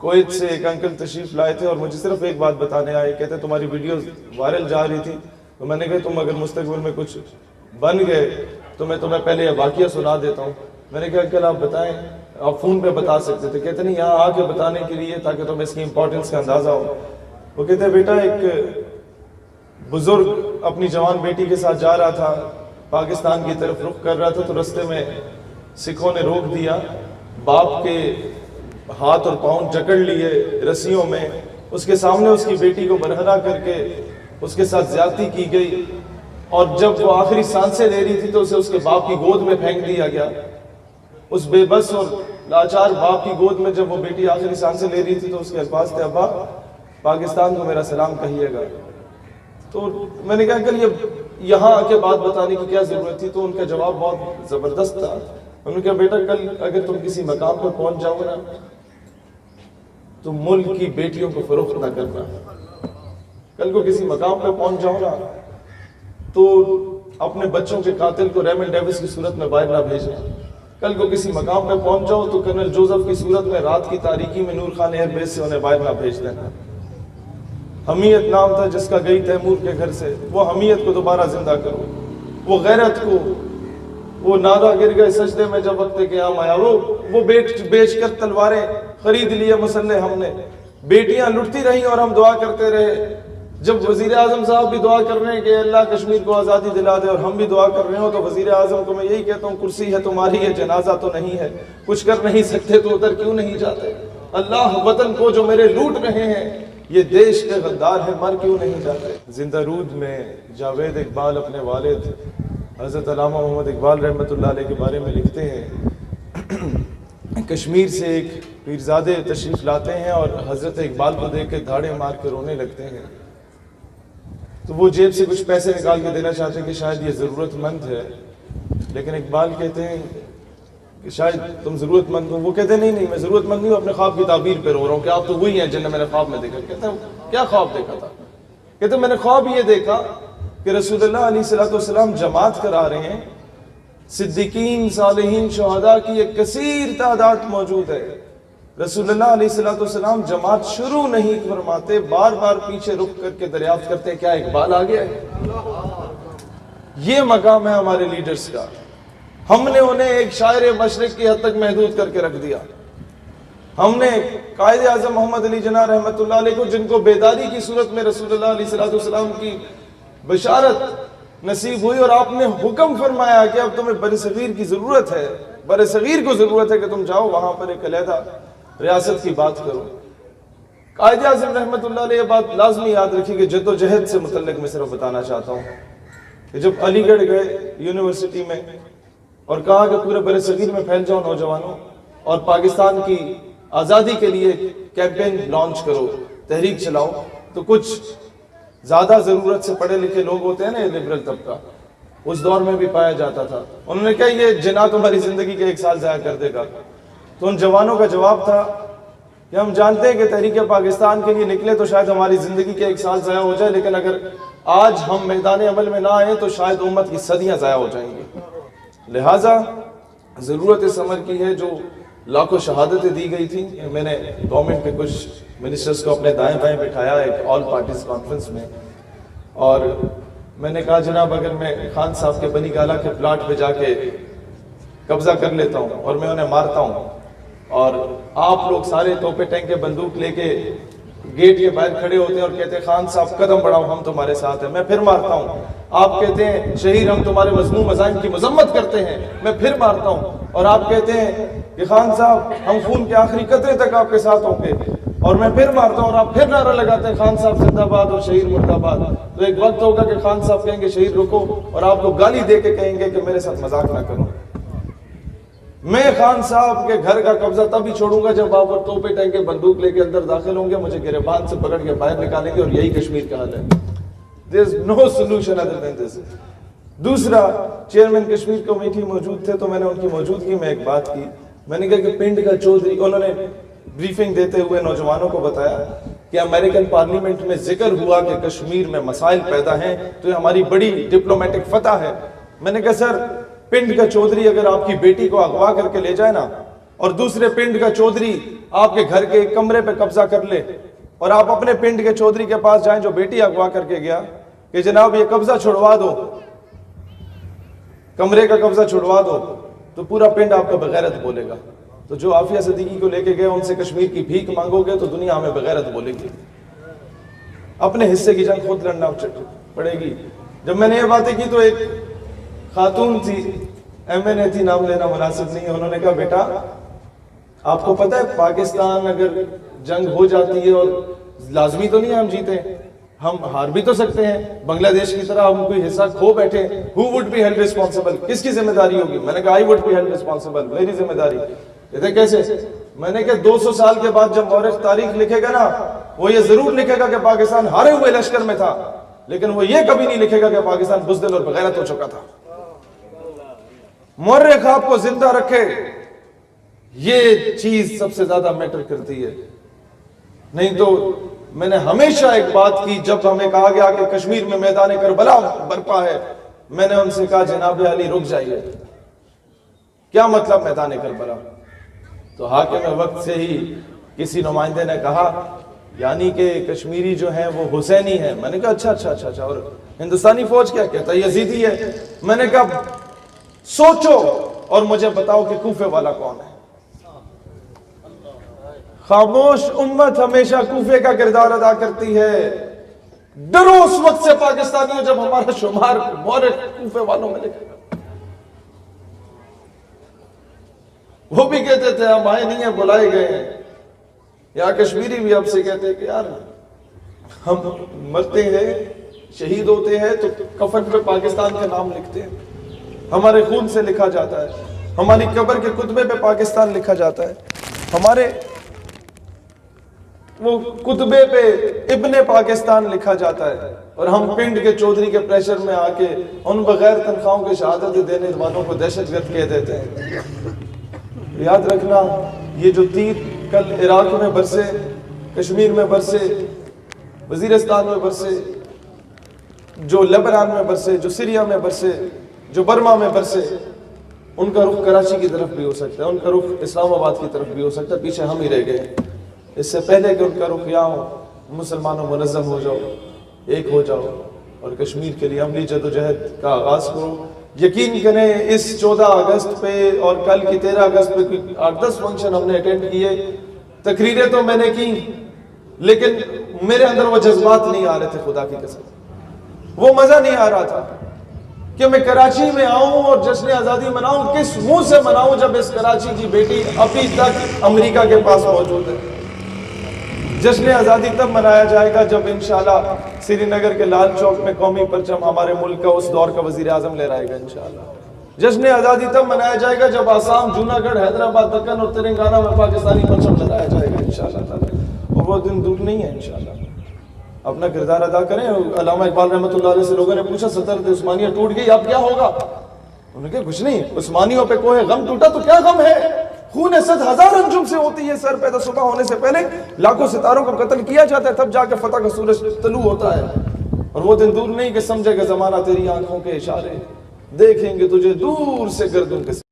Kuwait سے ایک uncle تشریف لائے تھے اور مجھے صرف ایک بات بتانے آئے، کہتے تمہاری ویڈیو وائرل جا رہی تھی، تو میں نے کہا تم اگر مستقبل میں کچھ بن گئے تو میں تمہیں پہلے یہ واقعہ سنا دیتا ہوں۔ میں نے کہا انکل آپ بتائیں، آپ فون پہ بتا سکتے تھے، کہتے نہیں یہاں آ کے بتانے کے لیے تاکہ تمہیں اس کی امپورٹنس کا اندازہ ہو۔ وہ کہتے بیٹا ایک بزرگ اپنی جوان بیٹی کے ساتھ جا رہا تھا، پاکستان کی طرف رخ کر رہا تھا، تو رستے میں سکھوں نے روک دیا، باپ کے ہاتھ اور پاؤں جکڑ لیے رسیوں میں، اس کے سامنے اس کی بیٹی کو برہنہ کر کے اس کے ساتھ زیادتی کی گئی، اور جب وہ آخری سانسیں لے رہی تھی تو اسے اس کے باپ کی گود میں پھینک دیا گیا۔ اس بے بس اور لاچار باپ کی گود میں جب وہ بیٹی آخری سانسیں لے رہی تھی تو اس کے الفاظ تھے ابا پاکستان کو میرا سلام کہیے گا۔ تو میں نے کہا کہ یہاں آ کے بات بتانے کی کیا ضرورت تھی؟ تو ان کا جواب بہت زبردست تھا۔ انہوں نے کہا بیٹا کل اگر تم کسی مقام پر پہنچ جاؤ نا تو ملک کی بیٹیوں کو فروخت نہ کرنا۔ کل کو کسی مقام پہ پہنچ جاؤ نا تو اپنے بچوں کے قاتل کو ریمن ڈیوس کی صورت میں باہر نہ بھیجنا۔ کل کو کسی مقام پہ پہنچ جاؤ تو کرنل جوزف کی صورت میں رات کی تاریکی میں نور خان ایئر بیس سے انہیں باہر نہ بھیج دینا۔ حمیت نام تھا جس کا گئی تیمور کے گھر سے، وہ حمیت کو دوبارہ زندہ کرو، وہ غیرت کو، وہ نادا گر گئے سجدے میں جب وقت قیام آیا، وہ بیچ کر تلواریں خرید لیے مسلح ہم نے، بیٹیاں لٹتی رہیں اور ہم دعا کرتے رہے۔ جب وزیر اعظم صاحب بھی دعا کر رہے ہیں کہ اللہ کشمیر کو آزادی دلا دے اور ہم بھی دعا کر رہے ہوں، تو وزیر اعظم کو میں یہی کہتا ہوں کرسی ہے تمہاری، یہ جنازہ تو نہیں ہے، کچھ کر نہیں سکتے تو ادھر کیوں نہیں جاتے؟ اللہ وطن کو جو میرے لوٹ رہے ہیں، یہ دیش کے غدار ہیں، مر کیوں نہیں جاتے؟ زندہ رود میں جاوید اقبال اپنے والد حضرت علامہ محمد اقبال رحمۃ اللہ علیہ کے بارے میں لکھتے ہیں، کشمیر سے ایک پیرزادے تشریف لاتے ہیں اور حضرت اقبال کو دیکھ کے دھاڑے مار کے رونے لگتے ہیں۔ تو وہ جیب سے کچھ پیسے نکال کے دینا چاہتے ہیں کہ شاید یہ ضرورت مند ہے، لیکن اقبال کہتے ہیں کہ شاید تم ضرورت مند ہو۔ وہ کہتے ہیں نہیں میں ضرورت مند نہیں ہوں، اپنے خواب کی تعبیر پہ رو رہا ہوں کہ آپ تو وہی ہیں جنہیں میں نے خواب میں دیکھا۔ کہتے ہیں کیا خواب دیکھا تھا؟ کہتے ہیں میں نے خواب یہ دیکھا کہ رسول اللہ علیہ السلام جماعت کرا رہے ہیں، صدیقین، صالحین، شہداء کی ایک کثیر تعداد موجود ہے، رسول اللہ علیہ السلام جماعت شروع نہیں فرماتے، بار بار پیچھے رخ کر کے دریافت کرتے ہیں کیا اقبال آ گیا ہے؟ یہ مقام ہے ہمارے لیڈرز کا۔ ہم نے انہیں ایک شاعر مشرق کی حد تک محدود کر کے رکھ دیا۔ ہم نے قائد اعظم محمد علی جناح رحمۃ اللہ علیہ کو، جن کو بیداری کی صورت میں رسول اللہ علیہ السلام کی بشارت نصیب ہوئی اور آپ نے حکم فرمایا کہ اب تمہیں برصغیر کی ضرورت ہے، برصغیر کو ضرورت ہے کہ تم جاؤ وہاں پر ایک علیحدہ ریاست کی بات کرو۔ قائد اعظم رحمۃ اللہ علیہ یہ بات لازمی یاد رکھی کہ جد و جہد سے متعلق میں صرف بتانا چاہتا ہوں کہ جب علی گڑھ گئے یونیورسٹی میں اور کہا کہ پورے برصغیر میں پھیل جاؤ نوجوانوں اور پاکستان کی آزادی کے لیے کیمپین لانچ کرو، تحریک چلاؤ، تو کچھ زیادہ ضرورت سے پڑھے لکھے لوگ ہوتے ہیں نا، لبرل طبقہ، اس دور میں بھی پایا جاتا تھا، انہوں نے کہا یہ جناح تمہاری زندگی کے 1 سال ضائع کر دے گا۔ تو ان جوانوں کا جواب تھا کہ ہم جانتے ہیں کہ تحریک پاکستان کے لیے نکلے تو شاید ہماری زندگی کے 1 سال ضائع ہو جائے، لیکن اگر آج ہم میدان عمل میں نہ آئیں تو شاید امت کی صدیاں ضائع ہو جائیں گی۔ لہٰذا ضرورت اس عمل کی ہے جو لاکھوں شہادتیں دی گئی تھیں۔ میں نے گورنمنٹ کے کچھ منسٹرز کو اپنے دائیں بائیں بٹھایا ایک آل پارٹیز کانفرنس میں، اور میں نے کہا جناب اگر میں خان صاحب کے بنی گالہ کے پلاٹ پہ جا کے قبضہ کر لیتا ہوں اور میں انہیں مارتا ہوں اور آپ لوگ سارے توپے ٹینکے بندوق لے کے گیٹ کے باہر کھڑے ہوتے ہیں اور کہتے ہیں خان صاحب قدم بڑھاؤ ہم تمہارے ساتھ ہیں، میں پھر مارتا ہوں، آپ کہتے ہیں شہید ہم تمہارے مذموم عزائم کی مذمت کرتے ہیں، میں پھر مارتا ہوں، اور آپ کہتے ہیں کہ خان صاحب ہم خون کے آخری قطرے تک آپ کے ساتھ ہوں گے، اور میں پھر مارتا ہوں، اور آپ پھر نعرہ لگاتے ہیں خان صاحب زندہ باد اور شہید مرد آباد، تو ایک وقت ہوگا کہ خان صاحب کہیں گے شہید رکو، اور آپ کو گالی دے کے کہیں گے کہ میرے ساتھ مذاق نہ کرو۔ میں خان صاحب کے گھر کا قبضہ تب ہی چھوڑوں گا جب آپ اور توپے ٹینکے بندوق لے کے اندر داخل ہوں گے، مجھے گریبان سے پکڑ کے باہر نکالیں گے، اور یہی کشمیر کا حل ہے۔ There is no solution other than this۔ دوسرا، چیئرمین کشمیر کمیٹی موجود تھے تو میں نے ان کی موجودگی میں ایک بات کی، میں نے کہا کہ پنڈ کا چودھری، انہوں نے بریفنگ دیتے ہوئے نوجوانوں کو بتایا کہ امریکن پارلیمنٹ میں ذکر ہوا کہ کشمیر میں مسائل پیدا ہیں تو یہ ہماری بڑی ڈپلومیٹک فتح ہے۔ میں نے کہا سر پنڈ کا چودھری اگر آپ کی بیٹی کو اغوا کر کے لے جائے نا، اور دوسرے پنڈ کا چودھری آپ کے گھر کے ایک کمرے پہ قبضہ کر لے اور آپ اپنے پنڈ کے چودھری کے پاس جائیں جو بیٹی اغوا کر کے گیا کہ جناب یہ قبضہ چھڑوا دو، کمرے کا قبضہ چھڑوا دو، تو پورا پنڈ آپ کو بغیرت بولے گا. تو جو عافیہ صدیقی کو لے کے گئے ان سے کشمیر کی بھیک مانگو گے تو دنیا ہمیں بغیرت بولے گی. اپنے حصے کی جنگ خود لڑنا پڑے گی. جب میں نے یہ باتیں کی تو ایک خاتون تھی، ایم این اے تھی، نام لینا مناسب نہیں ہے، انہوں نے کہا بیٹا آپ کو پتہ ہے پاکستان اگر جنگ ہو جاتی ہے اور لازمی تو نہیں ہے ہم جیتے، ہم ہار بھی تو سکتے ہیں، بنگلہ دیش کی طرح ہم کوئی حصہ کھو بیٹھے، who would be held responsible؟ کس کی ذمہ داری ہوگی؟ میں نے کہا I would be held responsible، میری ذمہ داری. کہتے کیسے؟ میں نے کہا 200 سال کے بعد جب مورخ تاریخ لکھے گا نا وہ یہ ضرور لکھے گا کہ پاکستان ہارے ہوئے لشکر میں تھا، لیکن وہ یہ کبھی نہیں لکھے گا کہ پاکستان بزدل اور بغیرت ہو چکا تھا. مورخ آپ کو زندہ رکھے، یہ چیز سب سے زیادہ میٹر کرتی ہے. نہیں تو میں نے ہمیشہ ایک بات کی، جب ہمیں کہا گیا کہ کشمیر میں میدان کربلا برپا ہے، میں نے ان سے کہا جناب علی رک جائیے، کیا مطلب میدان کربلا؟ تو حاکم وقت سے ہی کسی نمائندے نے کہا یعنی کہ کشمیری جو ہیں وہ حسینی ہیں. میں نے کہا اچھا اور ہندوستانی فوج کیا کہتا ہے؟ یزیدی ہے. میں نے کہا سوچو اور مجھے بتاؤ کہ کوفے والا کون ہے. خاموش امت ہمیشہ کوفے کا کردار ادا کرتی ہے. ڈرو اس وقت سے پاکستانیوں جب ہمارا شمار مورخ کوفے والوں میں لکھے گا. وہ بھی کہتے تھے ہم آئے نہیں ہیں، بلائے گئے ہیں. یا کشمیری بھی اب سے کہتے ہیں کہ یار ہم مرتے ہیں، شہید ہوتے ہیں تو کفن پہ پاکستان کا نام لکھتے ہیں، ہمارے خون سے لکھا جاتا ہے، ہماری قبر کے کتبے پہ پاکستان لکھا جاتا ہے، ہمارے وہ کتبے پہ ابن پاکستان لکھا جاتا ہے، اور ہم پنڈ کے چودھری کے پریشر میں آ کے ان بغیر تنخواہوں کے شہادت دینے والوں کو دہشت گرد کہہ دیتے ہیں. یاد رکھنا یہ جو تیر کل عراق میں برسے، کشمیر میں برسے، وزیرستان میں برسے، جو لبنان میں برسے، جو سیریا میں برسے، جو برما میں برسے، ان کا رخ کراچی کی طرف بھی ہو سکتا ہے، ان کا رخ اسلام آباد کی طرف بھی ہو سکتا ہے. پیچھے ہم ہی رہ گئے. اس سے پہلے کہ ان کا رخ یہاں ہو، مسلمانوں منظم ہو جاؤ، ایک ہو جاؤ اور کشمیر کے لیے عملی جدوجہد کا آغاز کرو. یقین کریں اس 14 اگست پہ اور کل کی 13 اگست پہ 8-10 فنکشن ہم نے اٹینڈ کیے، تقریریں تو میں نے کی، لیکن میرے اندر وہ جذبات نہیں آ رہے تھے. خدا کی قسم وہ مزہ نہیں آ رہا تھا کہ میں کراچی میں آؤں اور جشن آزادی مناؤں. کس منہ سے مناؤں جب اس کراچی کی بیٹی ابھی تک امریکہ کے پاس موجود ہے. جشن آزادی تب منایا جائے گا جب انشاءاللہ سری نگر کے لال چوک میں قومی پرچم ہمارے ملک کا اس دور کا وزیر اعظم لے رہے گا انشاءاللہ. جشن آزادی تب منایا جائے گا جب آسام، جوناگڑھ، حیدرآباد، دکن اور تلنگانہ میں پاکستانی پرچم لہرایا جائے گا انشاءاللہ تعالی. اور وہ دن دور نہیں ہے انشاءاللہ. اپنا کردار ادا کریں. علامہ اقبال رحمۃ اللہ علیہ سے لوگوں نے پوچھا سلطنت عثمانیہ ٹوٹ گئی اب کیا ہوگا؟ انہوں نے کہا کچھ نہیں، عثمانیوں پہ کوئی غم ٹوٹا تو کیا غم ہے؟ خون 100,000 انجم سے ہوتی ہے. سر پیدا صبح ہونے سے پہلے لاکھوں ستاروں کو قتل کیا جاتا ہے، تب جا کے فتح کا سورج طلوع ہوتا ہے. اور وہ دن دور نہیں کہ سمجھے گا زمانہ تیری آنکھوں کے اشارے، دیکھیں گے تجھے دور سے گردوں کے